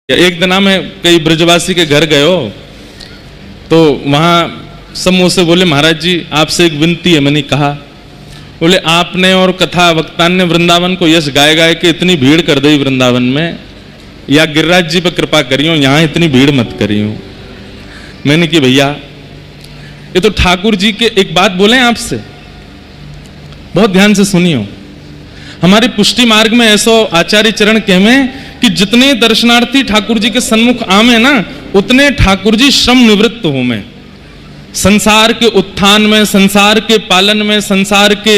एक दिन मैं कई ब्रजवासी के घर गए हो तो वहां सब मुझसे बोले महाराज जी आपसे एक विनती है। मैंने कहा, बोले आपने और कथा वक्ता ने वृंदावन को यश गाए गाए के इतनी भीड़ कर दी वृंदावन में, या गिरिराज जी पर कृपा करियो यहां इतनी भीड़ मत करियो। मैंने कि भैया ये तो ठाकुर जी के एक बात बोले आपसे, बहुत ध्यान से सुनियो। हमारे पुष्टि मार्ग में ऐसो आचार्य चरण कहमे कि जितने दर्शनार्थी ठाकुर जी के सन्मुख आमे ना उतने ठाकुर जी श्रम निवृत्त हो में, संसार के उत्थान में, संसार के पालन में, संसार के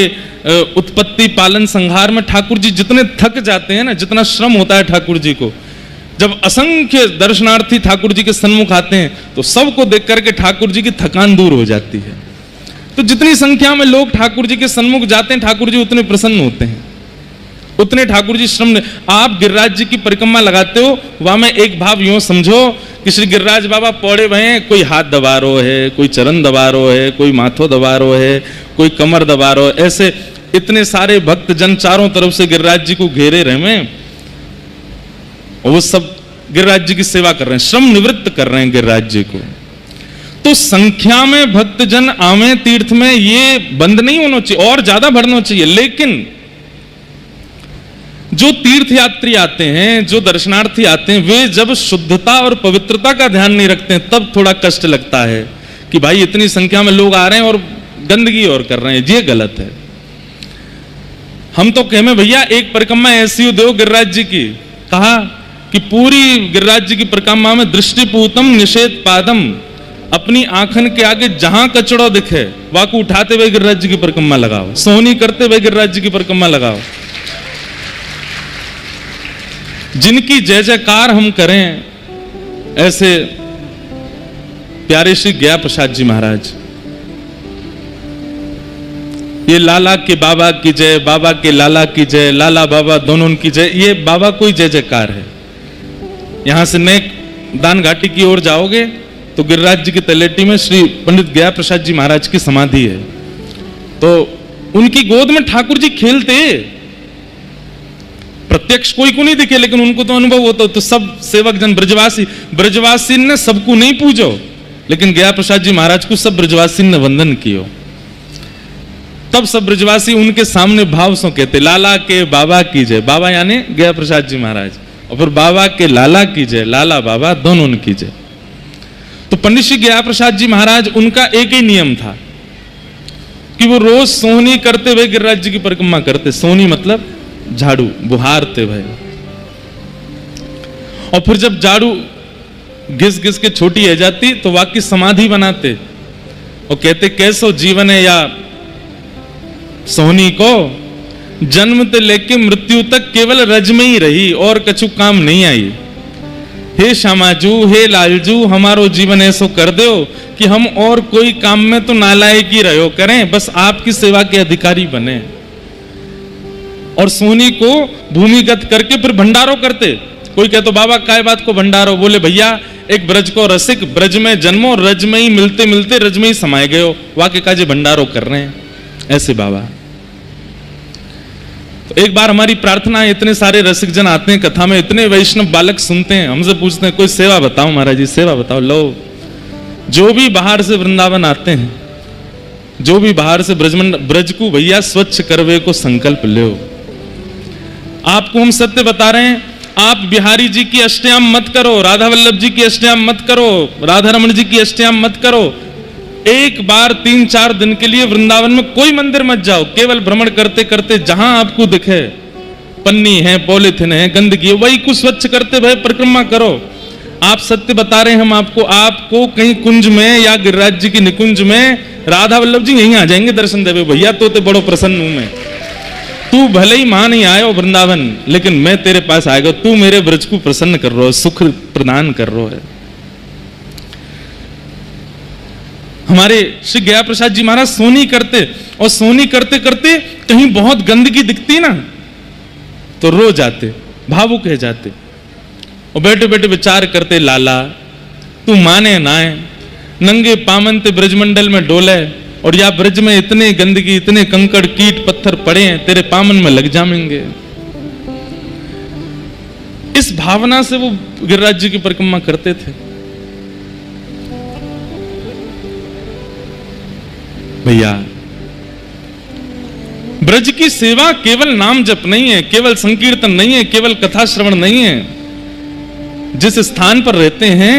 उत्पत्ति पालन संहार में ठाकुर जी जितने थक जाते हैं ना, जितना श्रम होता है ठाकुर जी को, जब असंख्य दर्शनार्थी ठाकुर जी के सन्मुख आते हैं तो सबको देख करके ठाकुर जी की थकान दूर हो जाती है। तो जितनी संख्या में लोग ठाकुर जी के सन्मुख जाते हैं ठाकुर जी उतने प्रसन्न होते हैं, उतने ठाकुर जी श्रम। आप गिरिराज जी की परिक्रमा लगाते हो, वहां में एक भाव यूं समझो कि श्री गिरिराज बाबा पौड़े भय हैं, कोई हाथ दबा रो है, कोई चरण दबा रो है, कोई माथो दबा रो है, कोई कमर दबा रो है, ऐसे इतने सारे भक्त जन चारों तरफ से गिरिराज जी को घेरे रहे, वो सब गिरिराज जी की सेवा कर रहे हैं, श्रम निवृत्त कर रहे हैं गिरिराज जी को। तो संख्या में भक्त जन आवे तीर्थ में ये बंद नहीं होना चाहिए, और ज्यादा बढ़ना चाहिए। लेकिन जो तीर्थ यात्री आते हैं, जो दर्शनार्थी आते हैं, वे जब शुद्धता और पवित्रता का ध्यान नहीं रखते हैं तब थोड़ा कष्ट लगता है कि भाई इतनी संख्या में लोग आ रहे हैं और गंदगी और कर रहे हैं, ये गलत है। हम तो कहमे भैया एक परिक्रमा ऐसी दो गिरिराज जी की, कहा कि पूरी गिरिराज जी की परिक्रमा में दृष्टिपूतम निषेध पादम, अपनी आंखन के आगे जहां कचड़ो दिखे वहां को उठाते हुए गिरिराज जी की परिक्रमा लगाओ, सोहनी करते हुए गिरिराज जी की परिक्रमा लगाओ। जिनकी जय जयकार हम करें, ऐसे प्यारे श्री गया प्रसाद जी महाराज, ये लाला के बाबा की जय, बाबा के लाला की जय, लाला बाबा दोनों की जय, ये बाबा कोई जय जयकार है। यहां से नेक दान घाटी की ओर जाओगे तो गिरिराज जी की तलेटी में श्री पंडित गया प्रसाद जी महाराज की समाधि है, तो उनकी गोद में ठाकुर जी खेलते, प्रत्यक्ष कोई को नहीं दिखे लेकिन उनको तो अनुभव होता। तो सब सेवक जन ब्रजवासी ने सबको नहीं पूजो, लेकिन गया प्रसाद जी महाराज को सब ब्रजवासी ने वंदन कियो। तब सब ब्रजवासी उनके सामने भाव सो कहते, लाला के बाबा की जय, बाबा यानी गया प्रसाद जी महाराज, और फिर बाबा के लाला की जय, लाला बाबा दोनों की जय। तो पंडित श्री गया प्रसाद जी महाराज, उनका एक ही नियम था कि वो रोज सोहनी करते हुए गिरिराज जी की परिक्रमा करते। सोहनी मतलब झाड़ू बुहारते भाई, और फिर जब झाड़ू घिस घिस के छोटी है जाती तो वाकई समाधि बनाते और कहते, कैसो जीवन है या सोहनी को, जन्म से लेके मृत्यु तक केवल रज में ही रही और कछु काम नहीं आई। हे श्यामाजू, हे लालजू, हमारो जीवन ऐसो कर दो कि हम और कोई काम में तो नालायक ही रहो करें, बस आपकी सेवा के अधिकारी बने। और सोनी को भूमिगत करके फिर भंडारो करते। कोई कहते बाबा काय बात को भंडारो, बोले भैया एक ब्रज को रसिक, ब्रज में जन्मो, रज में ही मिलते मिलते रज में ही समाये गए हो, वाके काजे भंडारो कर रहे हैं ऐसे बाबा। तो एक बार हमारी प्रार्थना है, इतने सारे रसिक जन आते हैं कथा में, इतने वैष्णव बालक सुनते हैं, हमसे पूछते हैं कोई सेवा बताओ महाराज जी, सेवा बताओ। लो, जो भी बाहर से वृंदावन आते हैं, जो भी बाहर से ब्रज को भैया स्वच्छ करवे को संकल्प लो। आपको हम सत्य बता रहे हैं, आप बिहारी जी की अष्टयाम मत करो, राधा वल्लभ जी की अष्टयाम मत करो, राधा रमन जी की अष्टयाम मत करो। एक बार 3-4 दिन के लिए वृंदावन में कोई मंदिर मत जाओ, केवल भ्रमण करते करते जहां आपको दिखे पन्नी है, पॉलिथिन है, गंदगी है, वही कुछ स्वच्छ करते भय परिक्रमा करो। आप सत्य बता रहे हैं हम आपको कहीं कुंज में या गिरिराज जी की निकुंज में राधा वल्लभ जी यहीं आ जाएंगे दर्शन देवे, भैया तो बड़ो प्रसन्न हूं मैं, तू भले ही मां नहीं आयो वृंदावन, लेकिन मैं तेरे पास आएगा, तू मेरे ब्रज को प्रसन्न कर रहा है, सुख प्रदान कर रहा है। हमारे श्री गया प्रसाद जी महाराज सोनी करते, और सोनी करते करते कहीं बहुत गंदगी दिखती ना तो रो जाते, भावुक हो जाते, और बैठे बैठे विचार करते, लाला तू माने ना है, नंगे पामन ते ब्रजमंडल में डोले, और या ब्रज में इतने गंदगी, इतने कंकड़ कीट पत्थर पड़े हैं, तेरे पामन में लग जाएंगे। इस भावना से वो गिरिराज जी की परिक्रमा करते थे। भैया, ब्रज की सेवा केवल नाम जप नहीं है, केवल संकीर्तन नहीं है, केवल कथा श्रवण नहीं है। जिस स्थान पर रहते हैं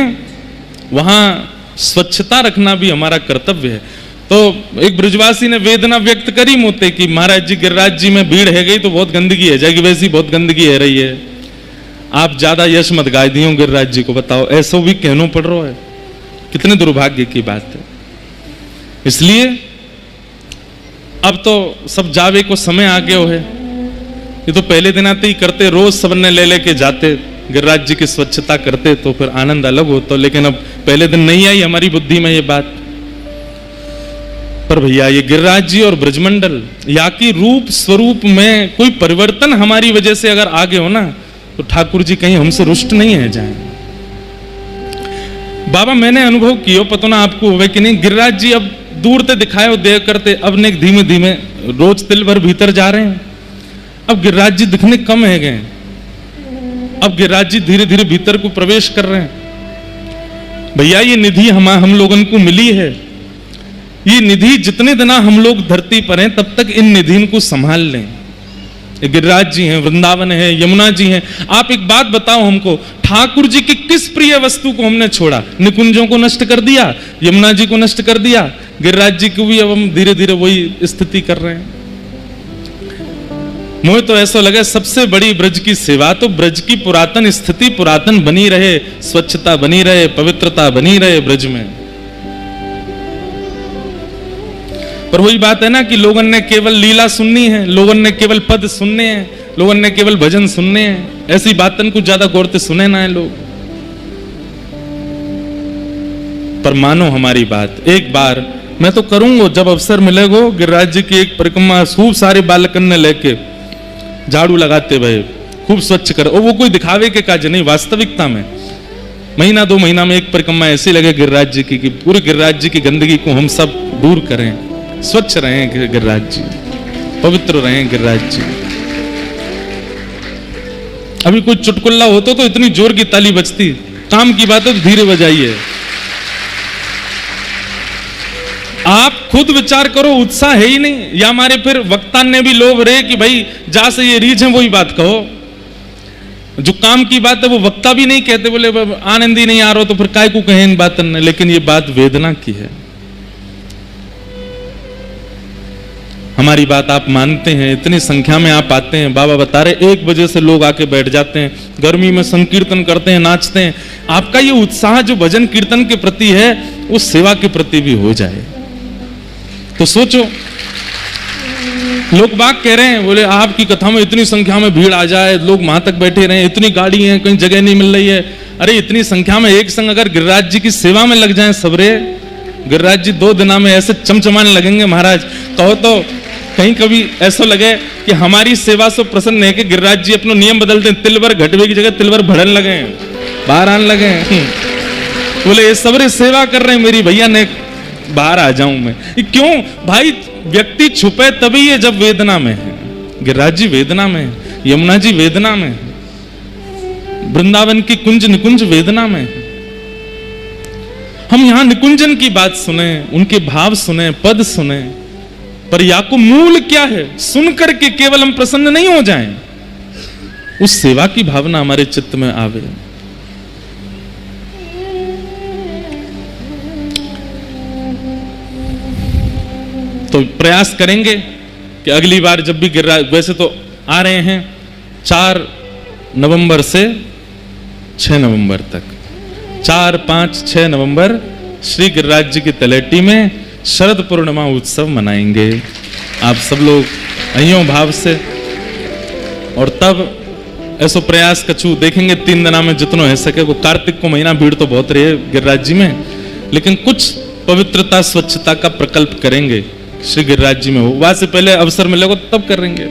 वहां स्वच्छता रखना भी हमारा कर्तव्य है। तो एक ब्रजवासी ने वेदना व्यक्त करी मोते कि महाराज जी गिरिराज जी में भीड़ है गई तो बहुत गंदगी है जाएगी, वैसी बहुत गंदगी है रही है। आप ज्यादा यश मत गाय दियो गिरिराज जी को, बताओ ऐसो भी कहनो पड़ रहा है, कितने दुर्भाग्य की बात है। इसलिए अब तो सब जावे को समय आ गया है। ये तो पहले दिन आते ही करते, रोज सबने ले लेके जाते गिरिराज जी की स्वच्छता करते तो फिर आनंद अलग होता, लेकिन अब पहले दिन नहीं आई हमारी बुद्धि में ये बात। पर भैया, ये गिरिराज जी और ब्रजमंडल या की रूप स्वरूप में कोई परिवर्तन हमारी वजह से अगर आगे हो ना, तो ठाकुर जी कहीं हमसे रुष्ट नहीं है जाए। बाबा, मैंने अनुभव किया, पता ना आपको हुए कि नहीं, गिरिराज जी अब दूर से दिखाए देख करते, अब ने धीमे धीमे रोज तिल भर भीतर जा रहे हैं। अब गिरिराज जी दिखने कम है गए, अब गिरिराज जी धीरे धीरे भीतर को प्रवेश कर रहे हैं। भैया, ये निधि हम लोगों को मिली है। ये निधि जितने दिन हम लोग धरती पर हैं तब तक इन निधि को संभाल लें। गिरिराज जी हैं, वृंदावन है, यमुना जी हैं। आप एक बात बताओ हमको, ठाकुर जी की किस प्रिय वस्तु को हमने छोड़ा? निकुंजों को नष्ट कर दिया, यमुना जी को नष्ट कर दिया, गिरिराज जी को भी अब हम धीरे धीरे वही स्थिति कर रहे हैं। मुझे तो ऐसा लगे सबसे बड़ी ब्रज की सेवा तो ब्रज की पुरातन स्थिति पुरातन बनी रहे, स्वच्छता बनी रहे, पवित्रता बनी रहे ब्रज में। पर वही बात है ना कि लोगों ने केवल लीला सुननी है, लोगों ने केवल पद सुनने हैं, लोगों ने केवल भजन सुनने हैं। ऐसी बातन को ज्यादा गौर से सुने ना है लोग। पर मानो हमारी बात, एक बार मैं तो करूंगा जब अवसर मिलेगा, गिरिराज जी की एक परिक्रमा खूब सारे बालकन ने लेके झाड़ू लगाते हुए खूब स्वच्छ कर, और वो कोई दिखावे के काज नहीं, वास्तविकता में महीना 2 महीना में एक परिक्रमा ऐसी लगे गिरिराज जी की कि पूरे गिरिराज जी की गंदगी को हम सब दूर करें, स्वच्छ रहें गिरिराज जी, पवित्र रहें गिरिराज जी। अभी कोई चुटकुल्ला होता तो इतनी जोर की ताली बजती, काम की बात है तो धीरे बजाइए। आप खुद विचार करो, उत्साह है ही नहीं, या हमारे फिर वक्ता ने भी लोभ रहे कि भाई जा से ये रीझ है वही बात कहो। जो काम की बात है वो वक्ता भी नहीं कहते, बोले आनंद ही नहीं आ रहा तो फिर काय को कहें इन बातन ने। लेकिन ये बात वेदना की है। हमारी बात आप मानते हैं, इतनी संख्या में आप आते हैं, बाबा बता रहे 1 बजे से लोग आके बैठ जाते हैं, गर्मी में संकीर्तन करते हैं, नाचते हैं। आपका ये उत्साह जो भजन कीर्तन के प्रति है उस सेवा के प्रति भी हो जाए। तो सोचो, लोग बाग कह रहे हैं, बोले आपकी कथा में इतनी संख्या में भीड़ आ जाए, लोग वहां तक बैठे रहे, इतनी गाड़ी है, कहीं जगह नहीं मिल रही है। अरे इतनी संख्या में एक संग अगर गिरिराज जी की सेवा में लग जाए सबरे, गिरिराज जी 2 दिना में ऐसे चमचमाने लगेंगे महाराज। कहो तो कहीं कभी ऐसा लगे कि हमारी सेवा से प्रसन्न है कि गिरिराज जी अपना नियम बदलते हैं, तिलवर घटवे की जगह तिलवर भड़न लगे, बाहर आने लगे। बोले ये सबरे सेवा कर रहे हैं मेरी, भैया ने बाहर आ जाऊं मैं। क्यों भाई? व्यक्ति छुपे तभी है जब वेदना में है। गिरिराज जी वेदना में है, यमुना जी वेदना में है, वृंदावन की कुंज निकुंज वेदना में है। हम यहां निकुंजन की बात सुने, उनके भाव सुने, पद सुने, पर या को मूल क्या है सुन करके केवल हम प्रसन्न नहीं हो जाएं, उस सेवा की भावना हमारे चित्त में आवे। तो प्रयास करेंगे कि अगली बार जब भी गिरिराज, वैसे तो आ रहे हैं 4 नवंबर से 6 नवंबर तक, 4, 5, 6 नवंबर श्री गिरिराज जी की तलेटी में शरद पूर्णिमा उत्सव मनाएंगे। आप सब लोग अयों भाव से, और तब ऐसा प्रयास कछु देखेंगे 3 दिना में जितना हो सके। वो कार्तिक को महीना भीड़ तो बहुत रही है गिरिराज जी में, लेकिन कुछ पवित्रता स्वच्छता का प्रकल्प करेंगे श्री गिरिराज जी में हो। वहां से पहले अवसर मिलेगा तब करेंगे।